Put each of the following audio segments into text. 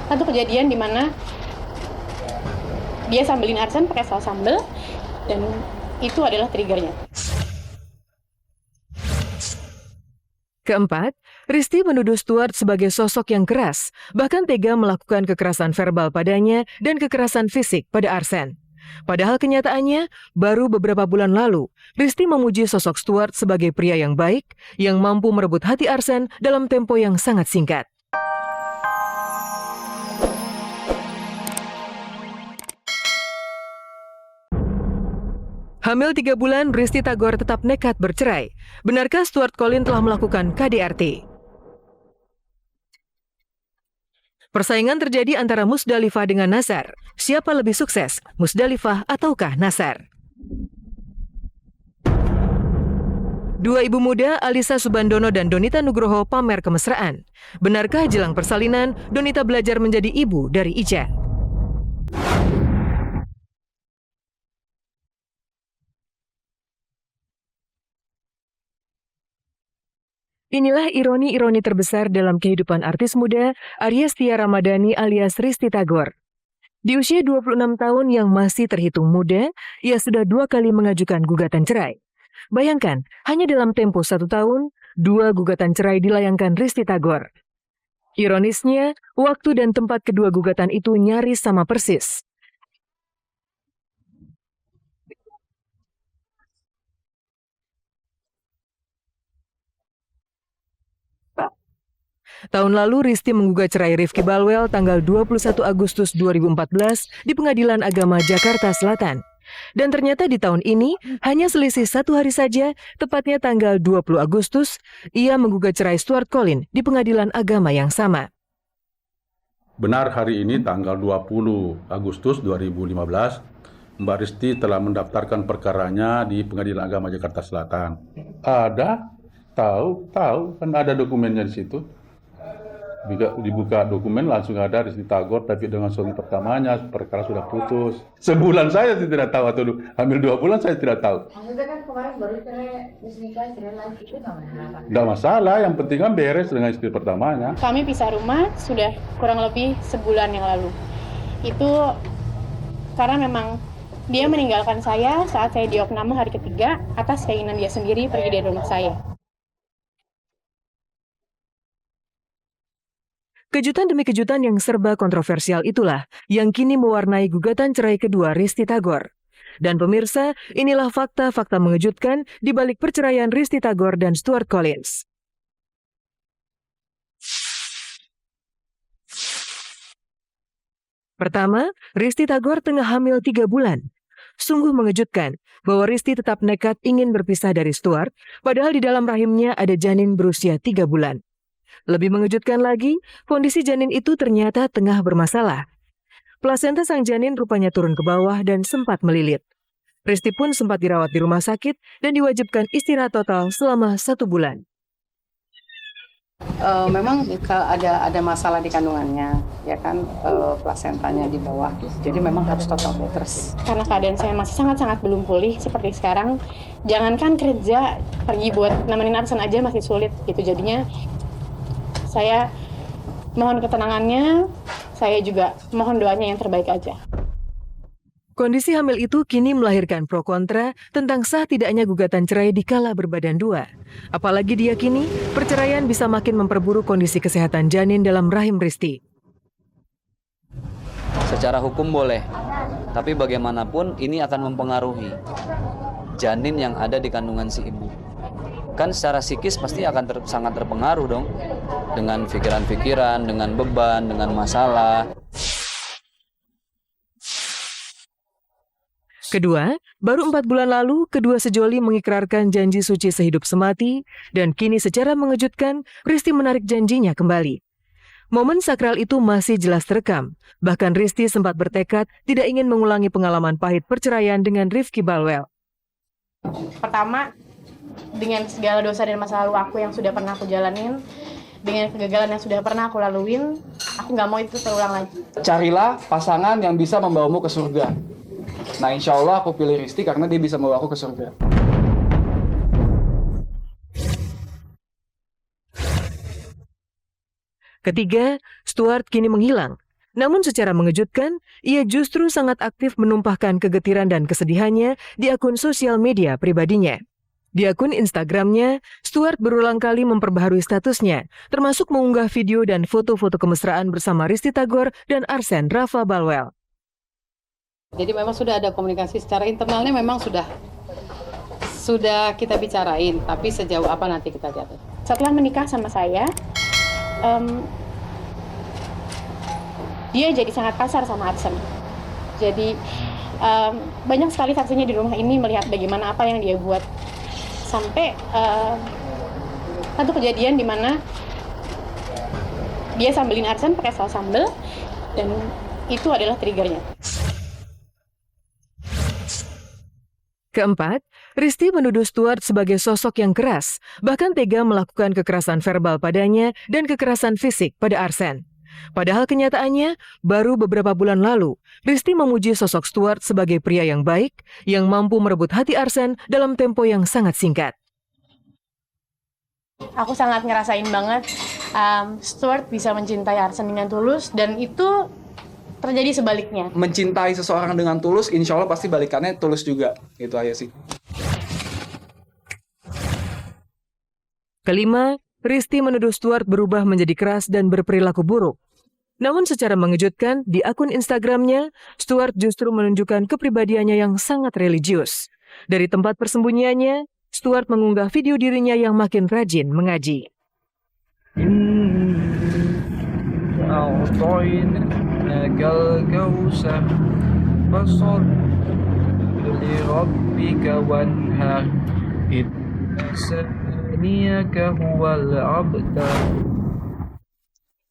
Satu kejadian di mana dia sambelin Arsen pakai saus sambel, dan itu adalah triggernya. Keempat, Risti menuduh Stuart sebagai sosok yang keras, bahkan tega melakukan kekerasan verbal padanya dan kekerasan fisik pada Arsen. Padahal kenyataannya, baru beberapa bulan lalu, Risti memuji sosok Stuart sebagai pria yang baik, yang mampu merebut hati Arsen dalam tempo yang sangat singkat. Hamil 3 bulan, Risti Tagor tetap nekat bercerai. Benarkah Stuart Collin telah melakukan KDRT? Persaingan terjadi antara Musdalifah dengan Nasar. Siapa lebih sukses, Musdalifah ataukah Nasar? Dua ibu muda, Alisa Subandono dan Donita Nugroho, pamer kemesraan. Benarkah jelang persalinan, Donita belajar menjadi ibu dari Ica? Inilah ironi-ironi terbesar dalam kehidupan artis muda Arya Setia Ramadhani alias Risti Tagor. Di usia 26 tahun yang masih terhitung muda, ia sudah 2 kali mengajukan gugatan cerai. Bayangkan, hanya dalam tempo 1 tahun, 2 gugatan cerai dilayangkan Risti Tagor. Ironisnya, waktu dan tempat kedua gugatan itu nyaris sama persis. Tahun lalu, Risti menggugat cerai Rifki Balwel tanggal 21 Agustus 2014 di Pengadilan Agama Jakarta Selatan. Dan ternyata di tahun ini, hanya selisih 1 hari saja, tepatnya tanggal 20 Agustus, ia menggugat cerai Stuart Collin di Pengadilan Agama yang sama. Benar, hari ini tanggal 20 Agustus 2015, Mbak Risti telah mendaftarkan perkaranya di Pengadilan Agama Jakarta Selatan. Ada, tahu, kan ada dokumennya di situ. Dibuka dokumen langsung ada Risti Tagor, tapi dengan suami pertamanya perkara sudah putus. Sebulan saya tidak tahu, atau hamil 2 bulan saya tidak tahu. Maksudnya kan kemarin baru cerai lagi itu nggak masalah. Tidak masalah, yang penting kan beres dengan istri pertamanya. Kami pisah rumah sudah kurang lebih sebulan yang lalu. Itu karena memang dia meninggalkan saya saat saya di opname hari ketiga atas keinginan dia sendiri pergi dari rumah saya. Kejutan demi kejutan yang serba kontroversial itulah yang kini mewarnai gugatan cerai kedua Risti Tagor. Dan pemirsa, inilah fakta-fakta mengejutkan di balik perceraian Risti Tagor dan Stuart Collins. Pertama, Risti Tagor tengah hamil 3 bulan. Sungguh mengejutkan bahwa Risti tetap nekat ingin berpisah dari Stuart, padahal di dalam rahimnya ada janin berusia 3 bulan. Lebih mengejutkan lagi, kondisi janin itu ternyata tengah bermasalah. Plasenta sang janin rupanya turun ke bawah dan sempat melilit. Risti pun sempat dirawat di rumah sakit dan diwajibkan istirahat total selama 1 bulan. Memang ada masalah di kandungannya, ya kan, plasentanya di bawah. Jadi memang harus total bed rest. Karena keadaan saya masih sangat-sangat belum pulih seperti sekarang, jangankan kerja, pergi buat nemenin Arsen aja masih sulit gitu. Jadinya saya mohon ketenangannya, saya juga mohon doanya yang terbaik aja. Kondisi hamil itu kini melahirkan pro kontra tentang sah tidaknya gugatan cerai dikala berbadan 2. Apalagi diyakini perceraian bisa makin memperburuk kondisi kesehatan janin dalam rahim Risti. Secara hukum boleh, tapi bagaimanapun ini akan mempengaruhi janin yang ada di kandungan si ibu. Kan secara psikis pasti akan sangat terpengaruh dong, dengan pikiran-pikiran, dengan beban, dengan masalah. Kedua, baru 4 bulan lalu, kedua sejoli mengikrarkan janji suci sehidup semati, dan kini secara mengejutkan, Risti menarik janjinya kembali. Momen sakral itu masih jelas terekam, bahkan Risti sempat bertekad tidak ingin mengulangi pengalaman pahit perceraian dengan Rifki Balwel. Pertama, dengan segala dosa dan masa lalu aku yang sudah pernah aku jalanin, dengan kegagalan yang sudah pernah aku laluin, aku nggak mau itu terulang lagi. Carilah pasangan yang bisa membawamu ke surga. Nah, insya Allah aku pilih Risti karena dia bisa membawa aku ke surga. Ketiga, Stuart kini menghilang. Namun secara mengejutkan, ia justru sangat aktif menumpahkan kegetiran dan kesedihannya di akun sosial media pribadinya. Di akun Instagramnya, Stuart berulang kali memperbaharui statusnya, termasuk mengunggah video dan foto-foto kemesraan bersama Risty Tagor dan Arsen Rafa Balwel. Jadi memang sudah ada komunikasi secara internalnya, memang sudah kita bicarain, tapi sejauh apa nanti kita lihat. Setelah menikah sama saya, dia jadi sangat kasar sama Arsen. Jadi banyak sekali saksinya di rumah ini melihat bagaimana apa yang dia buat. Sampai satu kejadian di mana dia sambelin Arsen pakai saus sambel, dan itu adalah triggernya. Keempat, Risty menuduh Stuart sebagai sosok yang keras, bahkan tega melakukan kekerasan verbal padanya dan kekerasan fisik pada Arsen. Padahal kenyataannya, baru beberapa bulan lalu, Risty memuji sosok Stuart sebagai pria yang baik, yang mampu merebut hati Arsen dalam tempo yang sangat singkat. Aku sangat ngerasain banget Stuart bisa mencintai Arsen dengan tulus, dan itu terjadi sebaliknya. Mencintai seseorang dengan tulus, insya Allah pasti balikannya tulus juga. Itu aja sih. Kelima, Risty menuduh Stuart berubah menjadi keras dan berperilaku buruk. Namun secara mengejutkan, di akun Instagramnya, Stuart justru menunjukkan kepribadiannya yang sangat religius. Dari tempat persembunyiannya, Stuart mengunggah video dirinya yang makin rajin mengaji.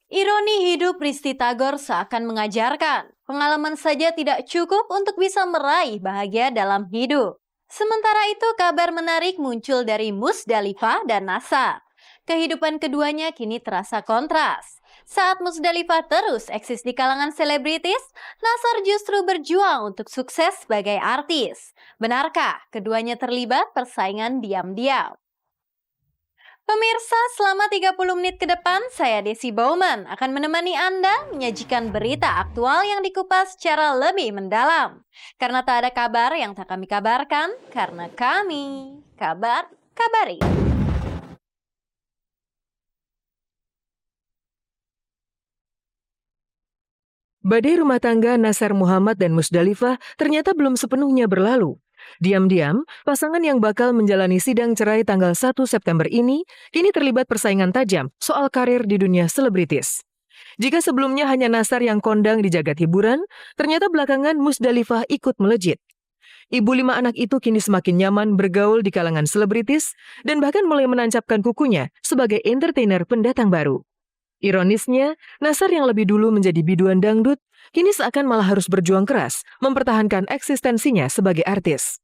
Ironi hidup Risty Tagor seakan mengajarkan, pengalaman saja tidak cukup untuk bisa meraih bahagia dalam hidup. Sementara itu, kabar menarik muncul dari Musdalifah dan Nasar. Kehidupan keduanya kini terasa kontras. Saat Musdalifah terus eksis di kalangan selebritis, Nasar justru berjuang untuk sukses sebagai artis. Benarkah keduanya terlibat persaingan diam-diam? Pemirsa, selama 30 menit ke depan, saya Desi Bauman akan menemani Anda menyajikan berita aktual yang dikupas secara lebih mendalam. Karena tak ada kabar yang tak kami kabarkan, karena kami kabari. Badai rumah tangga Nasar Muhammad dan Musdalifah ternyata belum sepenuhnya berlalu. Diam-diam, pasangan yang bakal menjalani sidang cerai tanggal 1 September ini kini terlibat persaingan tajam soal karir di dunia selebritis. Jika sebelumnya hanya Nasar yang kondang di jagat hiburan, ternyata belakangan Musdalifah ikut melejit. Ibu 5 anak itu kini semakin nyaman bergaul di kalangan selebritis dan bahkan mulai menancapkan kukunya sebagai entertainer pendatang baru. Ironisnya, Nasar yang lebih dulu menjadi biduan dangdut, kini seakan malah harus berjuang keras mempertahankan eksistensinya sebagai artis.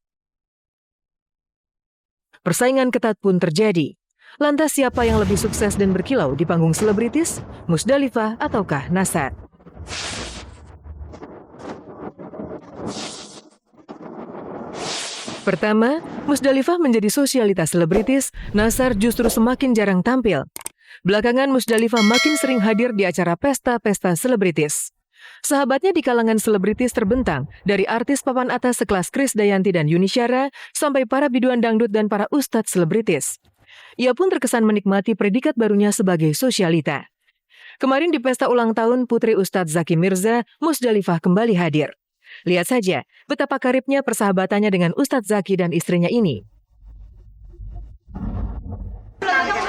Persaingan ketat pun terjadi. Lantas siapa yang lebih sukses dan berkilau di panggung selebritis? Musdalifah ataukah Nasar? Pertama, Musdalifah menjadi sosialitas selebritis, Nasar justru semakin jarang tampil. Belakangan Musdalifah makin sering hadir di acara pesta-pesta selebritis. Sahabatnya di kalangan selebritis terbentang, dari artis papan atas sekelas Krisdayanti dan Yuni Syara, sampai para biduan dangdut dan para ustadz selebritis. Ia pun terkesan menikmati predikat barunya sebagai sosialita. Kemarin di pesta ulang tahun Putri Ustadz Zaki Mirza, Musdalifah kembali hadir. Lihat saja betapa karibnya persahabatannya dengan Ustadz Zaki dan istrinya ini.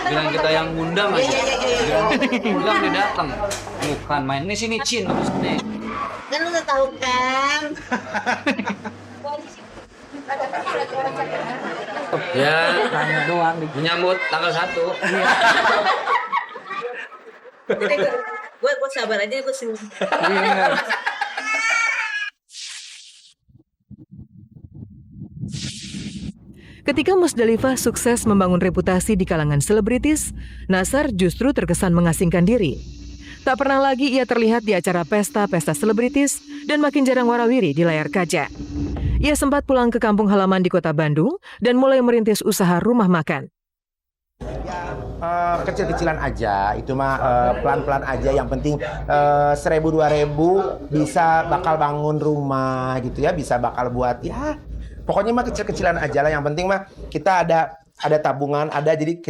Bilang kita yang ngundang aja. Undang dia datang. Bukan main ini sini Cin terus nih. Kan lu udah tahu kan? Ya, tanya doang menyambut tanggal 1. Gue sabar aja, gue sini. Ketika Musdalifah sukses membangun reputasi di kalangan selebritis, Nasar justru terkesan mengasingkan diri. Tak pernah lagi ia terlihat di acara pesta-pesta selebritis dan makin jarang warawiri di layar kaca. Ia sempat pulang ke kampung halaman di kota Bandung dan mulai merintis usaha rumah makan. kecil-kecilan aja, itu mah pelan-pelan aja. Yang penting 1.000-2.000 bisa bakal bangun rumah gitu ya, bisa bakal buat ya. Pokoknya mah kecil-kecilan aja lah. Yang penting mah kita ada tabungan, ada jadi